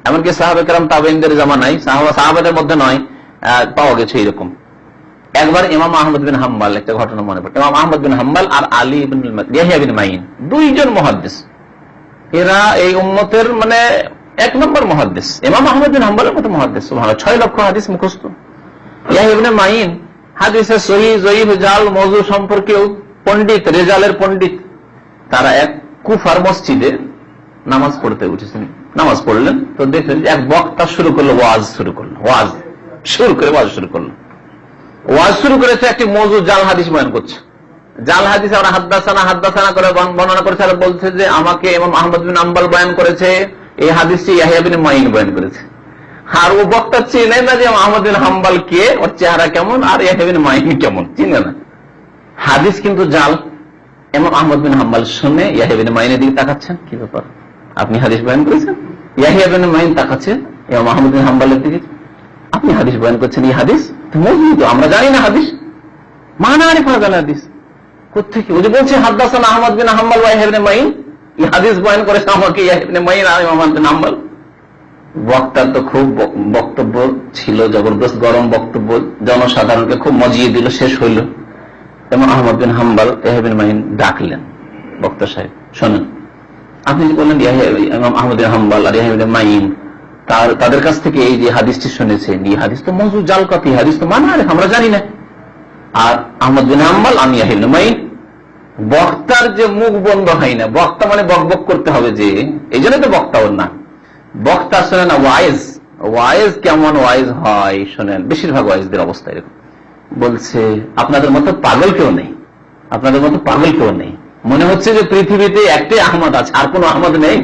এমনকি সাহাবা কেরাম তাবেঈনদের জামানায়, সাহাবাদের মধ্যে নয়, পাওয়া গেছে এরকম। একবার ইমাম আহমদ বিন হাম্বল, একটা ঘটনা মনে পড়ে, ইমাম আহমদ বিন হাম্বল আর আলী ইবনে ইয়াহইয়া বিন মাইন, দুইজন মুহাদ্দিস, এরা এই উম্মতের মানে 1 নম্বর মুহাদ্দিস। ইমাম আহমদ বিন হাম্বলের মতো মুহাদ্দিস, সুবহানাল্লাহ, 6 লক্ষ হাদিস মুখস্থ। ইয়াহইয়া ইবনে মাইন হাদিসে সহিহ যঈফ জাল মওযু সম্পর্কেও পণ্ডিত, রেজালের পণ্ডিত। তারা এক কুফার মসজিদে নামাজ পড়তে উঠেছেন, নামাজ পড়লেন, তো দেখলেন এক বক্তা শুরু করলো ওয়াজ, শুরু করলো ওয়াজ, শুরু করে ওয়াজ শুরু করলো। ওয়াজ শুরু করেছে একটি মওযু জাল হাদিস বয়ান করছে। জাল হাদিস আমরা হাদ্দাসানা করে বর্ণনা করেছে আর বলছে যে আমাকে ইমাম আহমদ বিন হাম্বল বয়ান করেছে, এই হাদিসটি ইয়াহইয়া বিন মাইন বয়ান করেছে। আর ও বক্তা চিনে না যে আহমদ বিন হাম্বল কে, ওর চেহারা কেমন, আর ইয়াহইয়া বিন মাইন কেমন, চিনে না। হাদিস কিন্তু জাল। ইমাম আহমদ বিন হাম্বল শুনে ইয়াহইয়া বিন মাইনের দিকে তাকাচ্ছেন, কি ব্যাপার আপনি হাদিস বয়ান করেছেন? ইয়াহইয়া বিন মাইন তাকাচ্ছে ইমাম আহমদ বিন হাম্বলের দিকে, আপনি হাদিস বয়ান করছেন, এই হাদিস তো আমরা জানি না, হাদিস মানা আরিফ হাযাল হাদিস কোথেকে? ও যে বলছে হাদ্দাসানা আহমদ বিন হাম্বল ওয়া ইয়াহইয়া ইবনে মাইন, এই হাদিস বয়ান করেছে আমাকে ইয়াহইয়া ইবনে মাইন আর ইমাম আহমদ বিন হাম্বল। বক্তার তো খুব বক্তব্য ছিল, জবরদস্ত গরম বক্তব্য, জনসাধারণকে খুব মজিয়ে দিল, শেষ হইল। ইমাম আহমদ বিন হাম্বল ইয়াহইয়া ইবনে মাইন ডাকলেন, বক্তা সাহেব শোনেন, আপনি যে বললেন ইমাম আহমদ বিন হাম্বল আর ইয়াহইয়া ইবনে মাইন তাদের কাছ থেকে এই যে হাদিসটি শুনেছেন, এই হাদিস তো মওযু জাল কথা, হাদিস তো মানা আরিফ আমরা জানি না। আর আহমদ বিন হাম্বল আমি ইয়াহইয়া ইবনে মাইন। বক্তার যে মুখ বন্ধ হয় না, বক্তা মানে বকবক করতে হবে, যে এই জন্য তো বক্তা ওর না। বক্তা শোনেন না ওয়াইজ, ওয়াইজ কেমন ওয়াইজ হয় শোনেন, বেশিরভাগ ওয়াইজদের অবস্থা এরকম। বলছে আপনাদের মতো পাগল কেউ নেই, আপনাদের মতো পাগল কেউ নেই। মনে হচ্ছে যে পৃথিবীতে একটাই আহমদ আছে, আর কোন আহমদ নেই।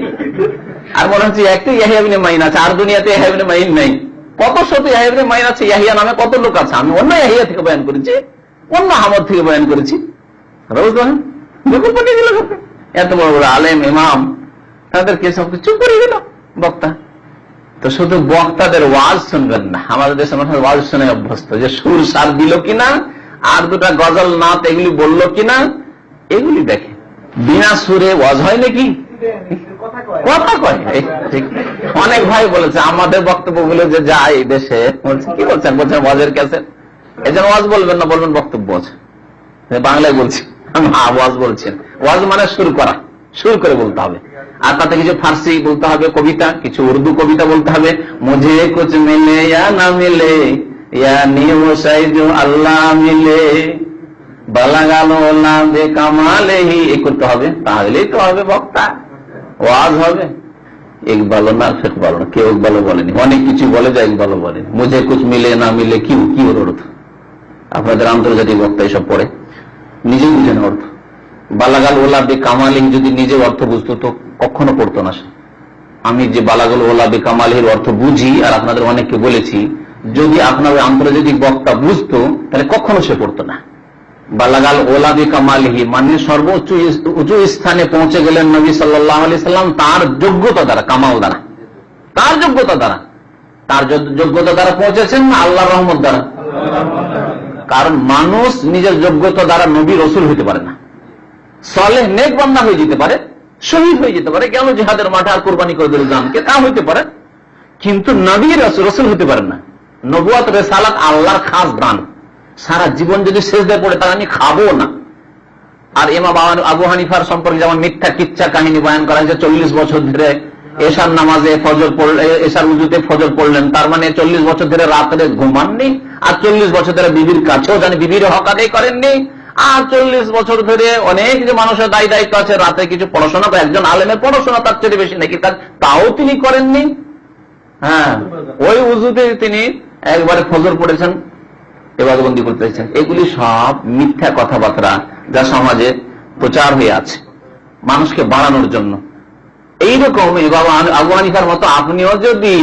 আর মনে হচ্ছে একটাই ইয়াহইয়া ইবনে মাইন আছে, আর দুনিয়াতে ইয়াহইয়া ইবনে মাইন নেই। কত শত ইয়াহইয়া ইবনে মাইন আছে, ইয়াহইয়া নামে কত লোক আছে। আমি অন্য ইয়াহইয়া থেকে বয়ান করেছি, অন্য আহমদ থেকে বয়ান করেছি। এত বড় বড় আলেম ইমাম, তাদেরকে সবকিছু চুপ করে গেল বক্তা। তো শুধু বক্তাদের ওয়াজ শুনবেন না, আমাদের দেশে মানুষ ওয়াজ শুনে অভ্যস্ত, যে সুর সার দিল কিনা, আর দুটা গজল নাত এগুলি বললো কিনা, এগুলি দেখে। বিনা সুরে ওয়াজ হয় নাকি? কথা কয়। অনেক ভাই বলেছে আমাদের বক্তব্য গুলো যে যায় দেশে, কি বলছেন, বলছেন ওয়াজের কাছে, এই জন্য ওয়াজ বলবেন না, বলবেন বক্তব্য আছে। বাংলায় বলছি, ওয়াজ বলছেন, ওয়াজ মানে শুরু করা, শুরু করে বলতে হবে। আর তাতে কিছু ফার্সি বলতে হবে, কবিতা, কিছু উর্দু কবিতা বলতে হবে। মুঝে কুছ মিলে ইয়া না মিলে, ইয়া নিমসাই জো আল্লাহ মিলে, বালাগালো না বে কামালেহি, এই করতে হবে, তাহলেই তো হবে বক্তা, ওয়াজ হবে। ইকবালও না ফিকবালও না, কেউ ইকবালও বলেনি, অনেক কিছু বলে যায়, ইকবালও বলেনি। মুঝে কুছ মিলে না মিলে কি ওর অর্থ? আপনাদের আন্তর্জাতিক বক্তা এসব পড়ে, নিজে বুঝেন অর্থ। বালাগাল ওলা বে কামালিহি যদি নিজে অর্থ বুঝতো তো কখনো পড়তো না। আমি যে বালাগাল ওলা বে কামালিহির অর্থ বুঝি, আর আপনাদের অনেককে বলেছি, যদি আপনার আন্তর্জাতিক বক্তা বুঝতো তাহলে কখনো সে পড়তো না। বালাগাল ওলা বে কামালিহি মানে সর্বোচ্চ উঁচু স্থানে পৌঁছে গেলেন নবী সাল্লাল্লাহু আলাইহি সাল্লাম তার যোগ্যতা দ্বারা, কামাল দ্বারা, তার যোগ্যতা দ্বারা। তার যোগ্যতা দ্বারা পৌঁছেছেন না আল্লাহর রহমত দ্বারা? কারণ মানুষ নিজের যোগ্যতা দ্বারা নবী রসুল হইতে পারে না। সালেহ নেক বান্দা হয়ে যেতে পারে, শহীদ হয়ে যেতে পারে, কেন জিহাদের মাঠে আর কোরবানি করে দিল জানকে, তা হইতে পারে, কিন্তু নবী রসুল হইতে পারে না। নবুয়ত রিসালাত আল্লাহর খাস দান। সারা জীবন যদি সেজদায় পড়ে তাহলে আমি খাবো না। আর ইমাম আবু হানিফার সম্পর্কে যেমন মিথ্যা কিচ্ছা কাহিনী বয়ান করা হয়েছে, 40 বছর ধরে এশার নামাজে ফজর পড়লেন, এশার উজুতে ফজর পড়লেন, তার মানে 40 বছর ধরে রাত্রে ঘুমাননি, আর 40 বছর ধরে বিবির কাছেও জানি বিবির হক আদায় করেননি, আর 40 বছর ধরে অনেক যে মানুষের দায়ী দায়িত্ব আছে, রাতে কিছু পড়াশোনা, একজন আলেমের পড়াশোনা তার চেয়ে বেশি নাকি তাও তিনি করেননি। হ্যাঁ, ওই উজুতে তিনি একবারে ফজর পড়েছেন, ইবাদতবন্দি করতেছেন। এগুলি সব মিথ্যা কথাবার্তা যা সমাজে প্রচার হয়ে আছে মানুষকে বাড়ানোর জন্য। এইরকম আবু হানিফার মতো আপনিও যদি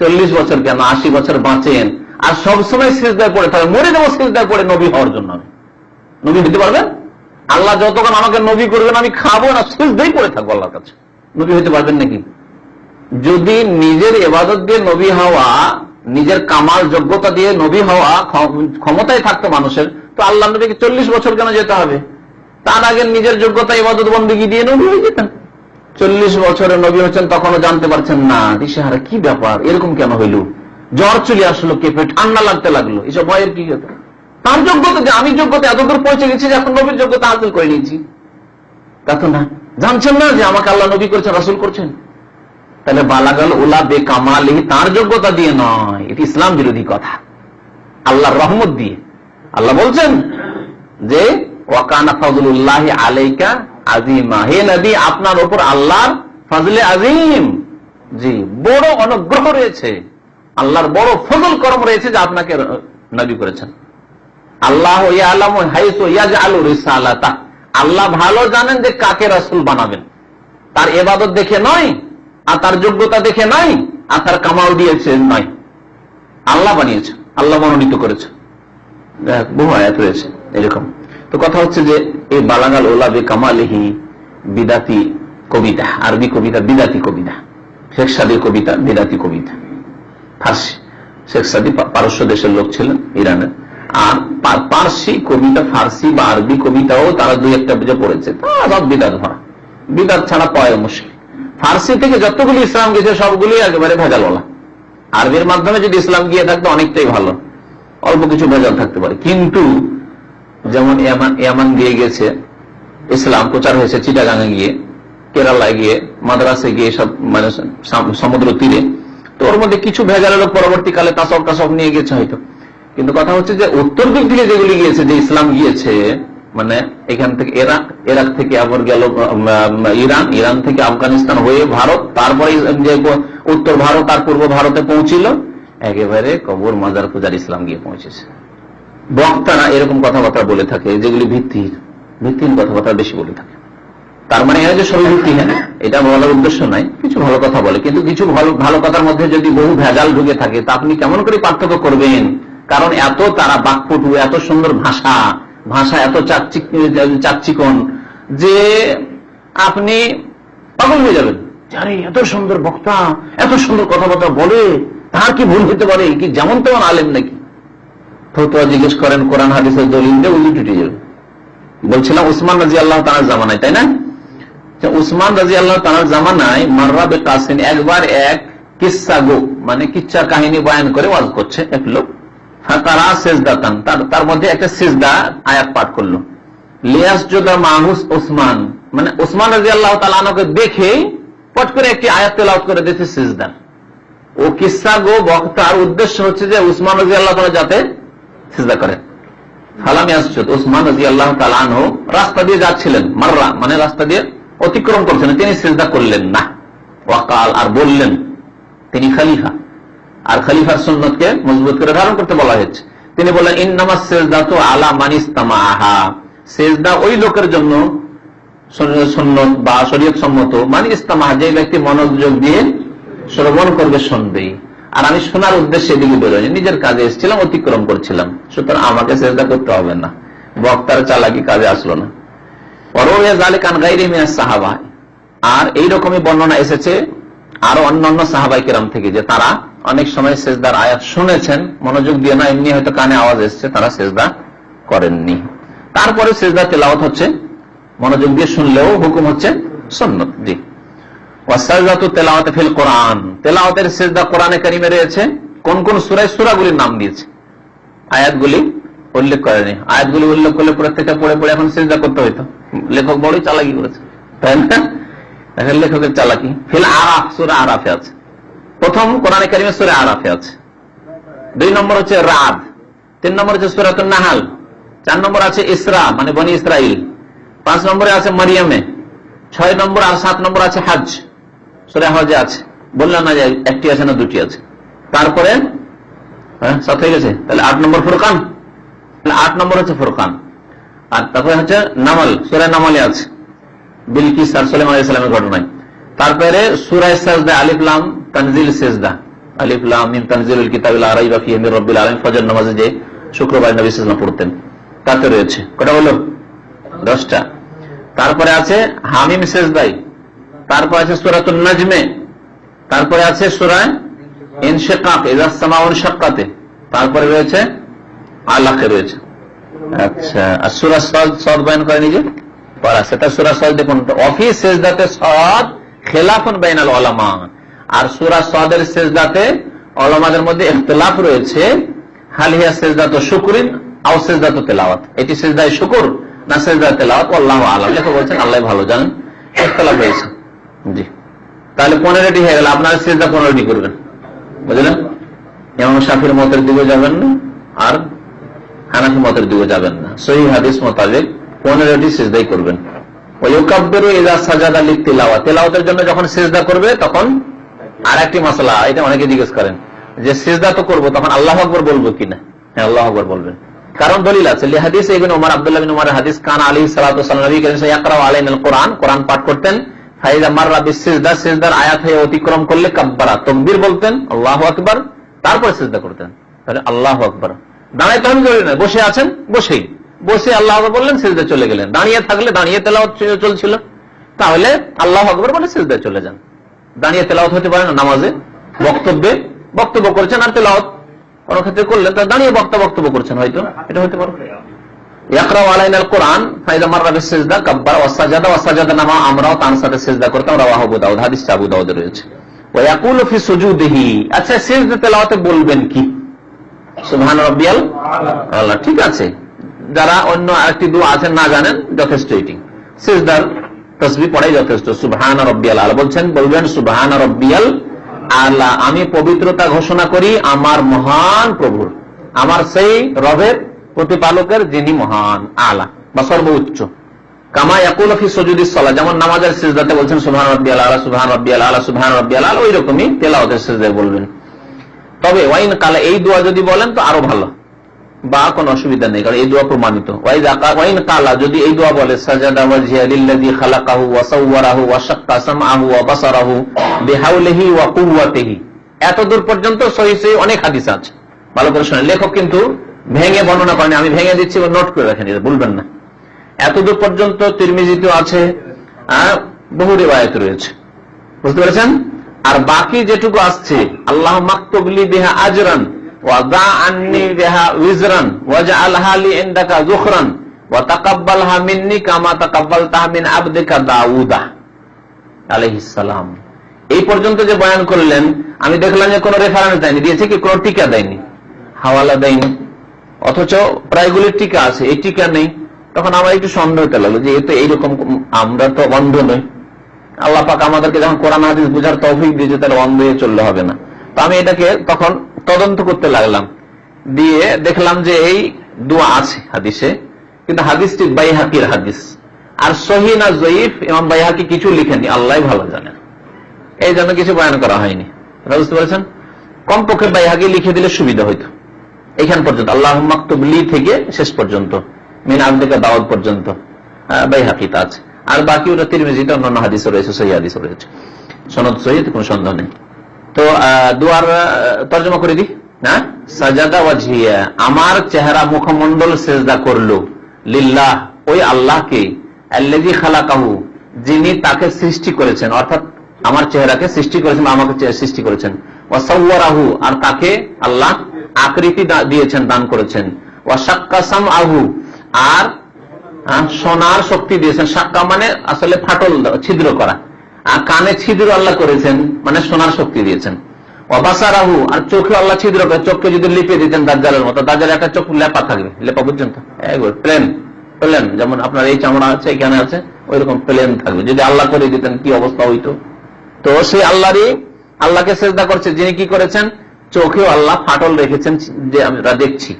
40 বছর কেন 80 বছর বাঁচেন আর সবসময় সিজদায় পড়ে থাকেন, মরে যাবো সিজদায় পড়ে নবী হওয়ার জন্য, নবী হতে পারবেন? আল্লাহ যতক্ষণ আমাকে নবী করবেন আমি খাবো না, সিজদাই পড়ে থাকবো আল্লাহর কাছে, নবী হতে পারবেন নাকি? যদি নিজের ইবাদত দিয়ে নবী হওয়া, নিজের কামাল যোগ্যতা দিয়ে নবী হওয়া ক্ষমতায় থাকতো মানুষের, তো আল্লাহ নবীকে 40 বছর কেন যেতে হবে? তার আগে নিজের যোগ্যতা ইবাদত বন্দেগী দিয়ে নবী হয়ে যেতেন। 40 বছরে নবী হচ্ছেন, তখনও জানতে পারছেন না দিশেহারা কি ব্যাপার, এরকম কেন হইল, জ্বর চলে আসলো, কেঁপে ঠান্ডা লাগতে লাগলো, এসব ভয়ের কি হতো? তার যোগ্যতা যে আমি যোগ্যতা এতদূর পৌঁছে গেছি যে এখন নবীর যোগ্যতা হাসিল করে নিয়েছি, তা তো না। জানছেন না যে আমাকে আল্লাহ নবী করছেন, রাসূল করছেন? তাহলে বালাগাল ওলা বে কামালিহি তার যোগ্যতা দিয়ে নয়, এটি ইসলাম বিরোধী কথা, আল্লাহর রহমত দিয়ে। আল্লাহ বলছেন যে ওয়াকানা ফাজলুল্লাহি আলাইকা আজিমা, হে নবী আপনার উপর আল্লাহর ফজলে আজিম, জি বড় অনুগ্রহ রয়েছে, আল্লাহর বড় ফজল করম রয়েছে যে আপনাকে নবী করেছেন। আল্লাহ ইয়ালামু হাইসু ইয়াজআলু রিসালাতা, আল্লাহ ভালো জানেন যে কাকে রাসূল বানাবেন। তার ইবাদত দেখে নয়, আর তার যোগ্যতা দেখে নয়, আর তার কামাল দিয়েছে নয়, আল্লাহ বানিয়েছে, আল্লাহ মনোনীত করেছে। বহু আয়াত রয়েছে এরকম। তো কথা হচ্ছে যে এই বালাগাল ওলা বে কামালিহি বিদাতি কবিতা, আরবি কবিতা বিদাতি কবিতা, শেখ সাদির কবিতা বিদাতি কবিতা, ফার্সি। শেখ সাদি পারস্য দেশের লোক ছিলেন, ইরানের। আর পার্সি কবিতা, ফার্সি বা আরবি কবিতাও তারা দুই একটা বুঝে পড়েছে, সব বিদাত ভরা। বিদাত ছাড়া পাওয়া মুশকিল। ফার্সি থেকে যতগুলি ইসলাম গেছে সবগুলি একেবারে ভেজালওয়ালা। আরবির মাধ্যমে যদি ইসলাম গিয়ে থাকতো অনেকটাই ভালো, অল্প কিছু ভেজাল থাকতে পারে। কিন্তু যেমন ইয়ামান দিয়ে গেছে ইসলাম, প্রচার হয়েছে চিটাগাঙে গিয়ে, কেরালায় গিয়ে, মাদ্রাসে গিয়ে, সব মানে সমুদ্র তীরে। তো ওর মধ্যে কিছু ভেজাল লোক পরবর্তীকালে তাসব নিয়ে গেছে হয়তো। কিন্তু কথা হচ্ছে যে উত্তর দিক থেকে যেগুলি গিয়েছে, যে ইসলাম গিয়েছে, মানে এখান থেকে ইরাক থেকে আবার গেল ইরান, ইরান থেকে আফগানিস্তান হয়ে ভারত, তারপরে যে উত্তর ভারত আর পূর্ব ভারতে পৌঁছিল, একেবারে কবর মাজার পূজার ইসলাম গিয়ে পৌঁছেছে। বক্তারা এরকম কথাবার্তা বলে থাকে যেগুলি ভিত্তিহীন কথাবার্তা বেশি বলে থাকে। তার মানে যে সবই ভিত্তিহীন, এটা বলার উদ্দেশ্য নাই। কিছু ভালো কথা বলে, কিন্তু কিছু ভালো কথার মধ্যে যদি বহু ভেজাল ঢুকে থাকে, তা আপনি কেমন করে পার্থক্য করবেন? কারণ এত তারা বাকপটু, এত সুন্দর ভাষা এত চাকচিকন যে আপনি পাগল হয়ে যাবেন। আরে এত সুন্দর বক্তা, এত সুন্দর কথাবার্তা বলে, তার কি ভুল হতে পারে? কি যেমন তেমন আলেম নাকি? ফতোয়া জিজ্ঞেস করেন কোরআন হাদিসের দলিল দিয়ে, উল্লি টুটে যাবে। বলছিলাম উসমান রাদিয়াল্লাহু তাআলার জামানায়, তাই না? উসমান রাদিয়াল্লাহু তাআলার জামানায় মাররা বে কাসিন, একবার এক কিসসা গো, মানে কিচ্ছা কাহিনী বয়ান করে ওয়াজ করছে এক লোক। ফাকারা সিজদাতান, তার মধ্যে একটা সিজদা আয়াত পাঠ করলো। লিয়াসজুদা মাহুস উসমান, মানে উসমান রাদিয়াল্লাহু তাআলা আনহুকে দেখে পট করে একটি আয়াত তেলাওয়াত করে দিয়েছে সিজদা। ও কিসসা গো বক্তার উদ্দেশ্য হচ্ছে যে উসমান রাদিয়াল্লাহু তাআলা যাতে সিজদা করেন। ফালাম ইয়াসজুদ, উসমান রাদিয়াল্লাহু তাআলা আনহু রাস্তা দিয়ে যাচ্ছিলেন, মাররা মানে রাস্তা দিয়ে অতিক্রম করছেন, তিনি সিজদা করলেন না। ওয়াকাল, আর বললেন, তিনি খলিফা, আর খলিফার সুন্নতকে মজবুত করে ধারণ করতে বলা হয়েছে। তিনি বললেন ইন্নামাস সিজদাতু আলা মান ইসতামাহা, সিজদা ওই লোকের জন্য সুন্নত বা শরীয়ত সম্মত, মান ইসতামাহা, যে ব্যক্তি মনোযোগ দিয়ে শ্রবণ করবে, শুনবে। আর আমি শোনার উদ্দেশ্যে এদিকে বেরোয়নি, নিজের কাজে এসেছিলাম, অতিক্রম করছিলাম, সুতরাং আমাকে সিজদা করতে হবে না। বক্তার চালাকি কাজে আসলো না। আর এইরকমই বর্ণনা এসেছে আরো অন্যান্য সাহাবায়ে কেরাম থেকে, যে তারা অনেক সময় সিজদার আয়াত শুনেছেন, মনোযোগ দিয়ে না, এমনি হয়তো কানে আওয়াজ এসছে, তারা সিজদা করেননি। তারপরে সিজদা তেলাওয়াত হচ্ছে, মনোযোগ দিয়ে শুনলেও হুকুম হচ্ছে সুন্নত। জি, ওয়াসাজদাতু তেলাওয়াত ফিল কোরআন, তেলাওয়াতের সিজদা কোরআনে কারিমে রয়েছে। কোন কোন সূরায়, সূরাগুলির নাম দিয়েছে, আয়াতগুলি উল্লেখ করেনি। আয়াতগুলি উল্লেখ করলে প্রত্যেকটা পড়ে পড়ে এখন সিজদা করতে হইতো। লেখক বড়ই চালাকি করেছে, তাই না? দেখেন লেখকের চালাকি। ফিল আরাফ, সূরা আরাফে আছে। প্রথম কোরআনে কারিমে সূরা আরাফে আছে। 2 নম্বর হচ্ছে রাদ, 3 নম্বর হচ্ছে সূরাতুন নাহাল, 4 নম্বর আছে ইসরা মানে বনি ইসরাইল, 5 নম্বরে আছে মারিয়ামে, 6 নম্বর আর 7 নম্বর আছে হজ, সূরা হজে আছে। বললাম না যে একটি আছে না দুটি আছে। তারপরে 7 হয়ে গেছে, তাহলে 8 নম্বর ফুরকান, 8 নম্বর হচ্ছে ফুরকান। আর তারপরে হচ্ছে নামাল, সূরা নামালে আছে বিলকিস আর সুলাইমান আলাইহিস সালামের ঘটনায়। তারপরে সূরা সাজদা, আলিফ লাম তানজিল সিজদা, আলিফ লাম মিম তানজিলুল কিতাবি লা রাইবা ফীহি মির রাব্বিল আলামিন, ফজর নামাজে যে শুক্রবার নবী সাল্লাল্লাহু আলাইহি ওয়াসাল্লাম পড়তেন, তাতে রয়েছে। কটা হলো? 10টা। তারপরে আছে হামিম সিজদাই, তারপর আছে সূরাতুন নাজমে, তারপরে আছে সূরা ইনশিকাক, ইযাস সামাউ ইনশাক্কাতে, তারপরে রয়েছে আলাকে রয়েছে। আচ্ছা, আর সূরা সাদ বয়ান করে নিজে পড়া, সেটা সূরা সাদ দেখুন। অফি সিজদাতে সাদ খিলাফুন বাইনাল উলামা, আর সূরা সাদের সিজদাতে উলামাদের মধ্যে ইখতিলাফ রয়েছে। হাল হিয়া সিজদাতু শুকরিন আও সিজদাতু তিলাওয়াত, এটি সিজদায়ে শুকর না সিজদায়ে তিলাওয়াত, আল্লাহু আ'লাম। লেখক বলছেন আল্লাহ ভালো জানেন, ইখতিলাফ হয়েছে। জি, তাহলে 15টি হয়ে গেল। আপনারা সিজদা 15টি করবেন, বুঝলেন? ইমাম শাফিঈর মতের দিকে যাবেন না, আর হানাফি মতের দিকে যাবেন না। সহিহ হাদিস মোতাবেক 15টি সিজদাই করবেন। ওয়ায়ুকাব্বিরু ইযা সাজাদা লিতিলাওয়াত, তিলাওয়াতের জন্য যখন সিজদা করবে তখন আরেকটি মাসলা, এটা অনেকে জিজ্ঞেস করেন যে সিজদা তো করব, তখন আল্লাহু আকবার বলবো কিনা? হ্যাঁ, আল্লাহু আকবার বলবেন। কারণ দলিল আছে। হাদিস ইবনে ওমর, আব্দুল্লাহ বিন ওমরের হাদিস, কান আলাইহিস সালাতু ওয়াস সালাম নবী করিম সাল্লাল্লাহু আলাইহি ওয়াসাল্লাম ইয়াকরাউ আলাইনাল কোরআন, কোরআন পাঠ করতেন। ফাইজা মাররা বিসসিজদা, সিজদার আয়াত হয়ে অতিক্রম করলে কাব্বারা, তাকবীর বলতেন, আল্লাহু আকবার, তারপরে সিজদা করতেন। তাহলে আল্লাহু আকবার, দাঁড়াইতে হবে জরুরি নয়, বসে আছেন বসেই, বসে আল্লাহু আকবার বললেন, সিজদা চলে গেলেন। দাঁড়িয়ে থাকলে দাঁড়িয়ে তেলাওয়াত চলছিল, তাহলে আল্লাহু আকবার বলে সিজদা চলে যান। দাঁড়িয়ে তেলাওয়াত হতে পারে না নামাজে, বক্তব্যে বক্তব্য করেছেন আর তেলাওয়াত কোন ক্ষেত্রে করলেন, তা দাঁড়িয়ে বক্তব্য করছেন, হয়তো এটা হতে পারে। ইয়াকরাউ আলাইনাল কোরআন ফাইযা মাররা বিসসিজদা কাব্বারা ওয়া সাজাদা, ওয়া সাজাদনা মা, আমরাও তার সাথে সিজদা করতাম। রাওয়াহু আবু দাউদ, হাদিসটা আবু দাউদে রয়েছে। ওয়া ইয়াকুলু ফি সুজুদিহি, আচ্ছা সিজদা তেলাওয়াতে বলবেন কি? সুবহান রাব্বিয়াল আলা, ঠিক আছে। যারা অন্য আরেকটি দোয়া আছেন না জানেন, যথেষ্ট এটি, সিজদার তাসবিহ পড়াই যথেষ্ট। সুবহান রাব্বিয়াল আলা বলছেন, বলবেন সুবহান রাব্বিয়াল আলা, আমি পবিত্রতা ঘোষণা করি আমার মহান প্রভুর, আমার সেই রবের, প্রতিপালকের, যিনি মহান, আলা বা সর্বোচ্চ। কামা ইয়াকুলু ফি সুজুদিস সালাহ, যেমন নামাজের সিজদাতে বলছেন সুবহান রাব্বিয়াল আলা, সুবহান রাব্বিয়াল আলা, সুবহান রাব্বিয়াল আলা, ওই রকমই তেলাওয়াতের সিজদায় বলবেন। তবে ওয়াইন কালা, এই দোয়া যদি বলেন তো আরো ভালো, বা কোনো অসুবিধা নেই, কারণ এই দোয়া প্রমাণিত। ওয়াইন কালা, যদি এই দোয়া বলে, সাজাদা ওয়াজহিয়া লিল্লাযী খালাকাহু ওয়া সাওয়ারাহু ওয়া শাক্কা সামআহু ওয়া বাসারাহু বিহাউলিহি ওয়া কুওয়াতিহি, এতদূর পর্যন্ত সহিহ সহিহ অনেক হাদিস আছে, ভালো করে শুনেন। লেখক কিন্তু ভেঙে বর্ণনা করেন, আমি ভেঙে দিচ্ছি, নোট করে রাখেন, ভুলবেন না। এতদূর পর্যন্ত তিরমিজিতেও আছে, বহু রিওয়ায়াত রয়েছে, বুঝতে পেরেছেন। আর বাকি যেটুকু আসছে, আল্লাহ মাকতুবলি বিহা আজরান ওয়া দা আন্নি বিহা উজরান ওয়াজআলহা লি ইনদাকা যুখরান ওয়া তাকাব্বালহা মিন্নি কামা তাকাব্বালতাহা মিন আবদিকা দাউদা আলাইহিস সালাম, এই পর্যন্ত যে বয়ান করলেন, আমি দেখলাম যে কোনো রেফারেন্স দেয়নি, দিয়েছে কি কোনো টিকা দেয়নি, হাওয়ালা দেয়নি, অথচ প্রায়গুলির টিকা আছে, এই টিকা নেই। তখন আমার একটু সন্দেহ হতে লাগলো যে এ তো এইরকম, আমরা তো অন্ধ নই, আল্লাহ পাক আমাদেরকে যখন কোরআন হাদিস বোঝার তৌফিক দিয়েছে, তাহলে অন্ধ হয়ে চললে হবে না। তো আমি এটাকে তখন তদন্ত করতে লাগলাম, দিয়ে দেখলাম যে এই দোয়া আছে হাদিসে, কিন্তু হাদিসটি বাইহাকির হাদিস, আর সহিহ না জয়ীফ ইমাম বাইহাকি কিছু লিখেনি, আল্লাহ ভালো জানেন, এই জন্য কিছু বয়ান করা হয়নি, বুঝতে পেরেছেন। কমপক্ষে বাইহাকি লিখে দিলে সুবিধা হইতো, এখান পর্যন্ত আল্লাহ মাকতুবলি থেকে শেষ পর্যন্ত, মিন আবদিকা দাউদ পর্যন্ত বাইহাকিতে আছে। আর বাকি ওটা তিরমিজিতে অন্যান্য হাদিসও রয়েছে, সহিহ হাদিসও রয়েছে, সনদ সহিহ, কোনো সন্দেহ নেই। তো দুয়ার তর্জমা করে দিই না, সাজাদা ওয়াজহিয়া, আমার চেহারা মুখমণ্ডল সিজদা করলো, লিল্লাহ, ওই আল্লাহকে, আল্লাযী খালাকাহু, যিনি তাকে সৃষ্টি করেছেন, অর্থাৎ আমার চেহারাকে সৃষ্টি করেছেন, আমাকে সৃষ্টি করেছেন, ওয়া সাওয়ারাহু, আর তাকে আল্লাহ আকৃতি দিয়েছেন, দান করেছেন, ওয়া শাক্কা সামআহু, আর শোনার শক্তি দিয়েছেন। শাক্কা মানে আসলে ফাটল, ছিদ্র করা, কানে ছিদ্র আল্লাহ করেছেন, মানে শোনার শক্তি দিয়েছেন। ওয়া বাসারাহু, আর চোখে আল্লাহ ছিদ্র করে, চোখকে যদি লিপে দিতেন দাজ্জালের মতো, দাজ্জালের একটা চোখ লেপা থাকবে, লেপা পর্যন্ত একবার প্লেন, যেমন আপনার এই চামড়া আছে, এখানে আছে, ওই রকম প্লেন থাকবে, যদি আল্লাহ করে দিতেন কি অবস্থা হইতো। তো সেই আল্লাহকে সিজদা করছে, যিনি কি করেছেন, চোখেও আল্লাহ ফাটল রেখেছেন, যে আমরা দেখছি,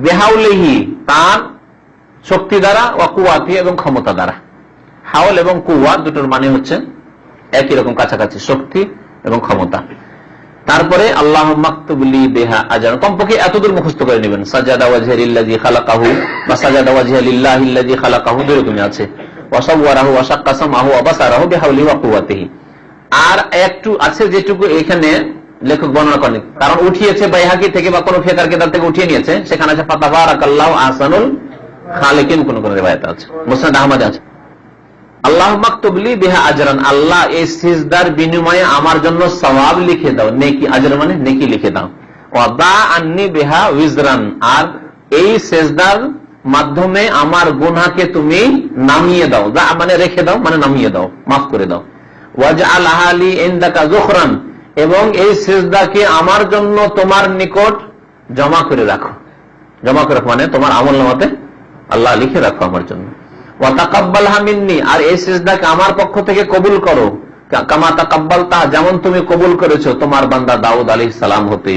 বিহাউলিহি, তার শক্তি দ্বারা, ওয়া কুওয়াতি, এবং ক্ষমতা দ্বারা। হাওল এবং কুওয়া দুটোর মানে হচ্ছে একই রকম, কাছাকাছি, শক্তি এবং ক্ষমতা। তারপরে আল্লাহ মাকতুবলি বিহা আজরান, কমপক্ষে এতদূর মুখস্থ করে নেবেন, সাজাদা ওয়াজহিয়া লিল্লাযী খালাকাহু বা সাজাদা ওয়াজহিয়া লিল্লাহিল্লাযী খালাকাহু, দুই রকমই আছে। ওয়া সাওয়ারাহু ওয়া শাক্কা সামআহু ওয়া বাসারাহু বিহাউলিহি ওয়া কুওয়াতিহি। আর একটু আছে যেটুকু এখানে লেখক বর্ণনা করেন, কারণ উঠিয়েছে বাইহাকি থেকে বা কোনো ফিকার কিতাব থেকে উঠিয়ে নিয়েছে, সেখানে আছে ফাতাবারাকাল্লাহু আহসানুল খালিকিন, কোন কোন রিওয়ায়াতে আছে, মুসনাদ আহমদে আছে। আল্লাহ মাকতুবলি বিহা আজরান, আল্লাহ এই সিজদার বিনিময়ে আমার জন্য সওয়াব লিখে দাও, নেকি, আজর মানে নেকি লিখে দাও। ওয়া দা আন্নি বিহা উজরান, আর এই সিজদার মাধ্যমে আমার গুনাহকে তুমি নামিয়ে দাও, দা মানে রেখে দাও, মানে নামিয়ে দাও, মাফ করে দাও। ওয়াজআলহা লি ইনদাকা যুখরান, এবং এই সিজদাকে আমার জন্য তোমার নিকট জমা করে রাখো, জমা করে রাখো মানে তোমার আমলনামাতে আল্লাহ লিখে রাখো আমার জন্য। ওয়া তাকাব্বালহা মিন্নি, আর এই সিজদাকে আমার পক্ষ থেকে কবুল করো, কামা তাকাব্বালতা, যেমন তুমি কবুল করেছো তোমার বান্দা দাউদ আলাইহিস সালাম হতে।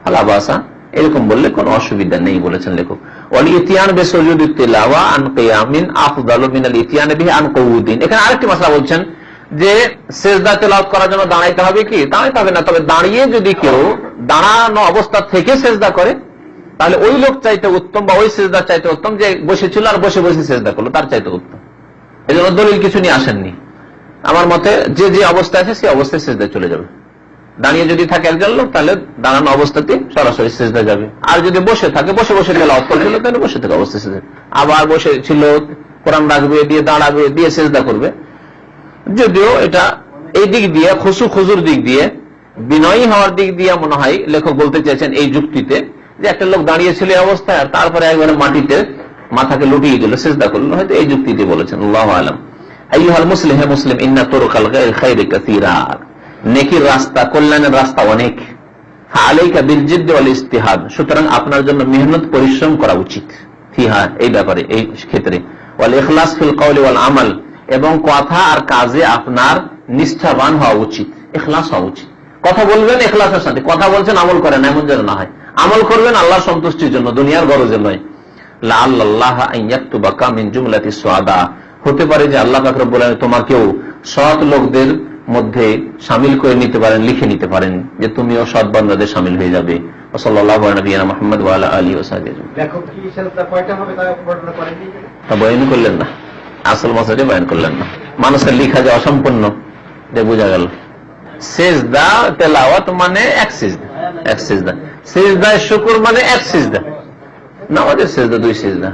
আলাবাসা, এরকম বললে কোনো অসুবিধা নেই বলেছেন লেখক। ওয়াল ইতিয়ান বিসুজুদিত তিলাওয়া আন কিয়ামিন আফদালু মিনাল ইতিয়ান বিহি আন কুউদিন। এখানে আরেকটি মাসলা বলছেন যে সিজদা তেলাওয়াত করার জন্য দাঁড়াইতে হবে কি? দাঁড়াইতে হবে না, তবে দাঁড়িয়ে যদি কেউ দাঁড়ানো অবস্থা থেকে সিজদা করে তাহলে ওই লোক চাইতে উত্তম বা ওই সেজদা চাইতে উত্তম যে বসেছিল আর বসে বসে সেজদা করলো, তার চাইতে উত্তম। এই জন্য দলিল কিছু নিয়ে আসেননি। আমার মতে যে যে অবস্থা আছে সেই অবস্থায় সেজদা চলে যাবে। দাঁড়িয়ে যদি থাকে একজন লোক তাহলে দাঁড়ানো অবস্থাতে সরাসরি সেজদা যাবে, আর যদি বসে থাকে বসে বসে তেলাওয়াত করছিল তাহলে বসে থেকে অবস্থায় সেজদা, আবার বসে ছিল কোরআন রাখবে দিয়ে দাঁড়াবে দিয়ে সেজদা করবে। যদিও এটা এই দিক দিয়ে খুজুর দিক দিয়ে বিনয়ী হওয়ার দিক দিয়ে মনে হয় লেখক বলতে চাইছেন এই যুক্তিতে যে একটা লোক দাঁড়িয়েছিল এই অবস্থায় আর তারপরে একবারে মাটিতে মাথাকে লুটিয়ে দিল সেজদা করলো, হয়তো এই যুক্তিতে বলেছেন। আল্লাহু আলাম। আইয়ুহাল মুসলিম, হে মুসলিম, ইন্না তুরুকাল খায়রি কাসীরা, নেকির রাস্তা, কল্যাণের রাস্তা অনেক। আলাইকা বিল জিদ্দি ওয়াল ইজতিহাদ, সুতরাং আপনার জন্য মেহনত পরিশ্রম করা উচিত। ফিহা, এই ব্যাপারে, এই ক্ষেত্রে। ওয়াল ইখলাস ফিল কওলি ওয়াল আমাল, এবং কথা আর কাজে আপনার নিষ্ঠাবান হওয়া উচিত, ইখলাস হওয়া উচিত। কথা বলবেন ইখলাসের সাথে, কথা বলছেন আমল করেন এমন যেন না হয়। আমল করবেন আল্লাহর সন্তুষ্টির জন্য, দুনিয়ার গরজে নয়। লাআল্লাল্লাহ আন ইয়াকতুবাকা মিন জুমলাতিস সুআদা, হতে পারে যে আল্লাহ পাক রব্বুল আলামিন তোমাকেও সৎ লোকদের মধ্যে শামিল করে নিতে পারেন, লিখে নিতে পারেন যে তুমিও সৎ বান্দাদের শামিল হয়ে যাবে। সাল্লাল্লাহু আলা নবিয়িনা মুহাম্মদ ওয়া আলা আলিহি ওয়া সাহবিহি আজমাইন। লেখক কি সেজদা কয়টা হবে তা বর্ণনা করেননি, তা বয়ান করলেন না, আসল মাসলাটি বয়ান করলেন না। মানুষের লেখা যে অসম্পূর্ণ যে বোঝা গেল। সেজদা তেলাওয়াত মানে এক সিজদা, এক সিজদা। সিজদায়ে শুকর মানে এক সিজদা, নামাজের সিজদা দুই সিজদা।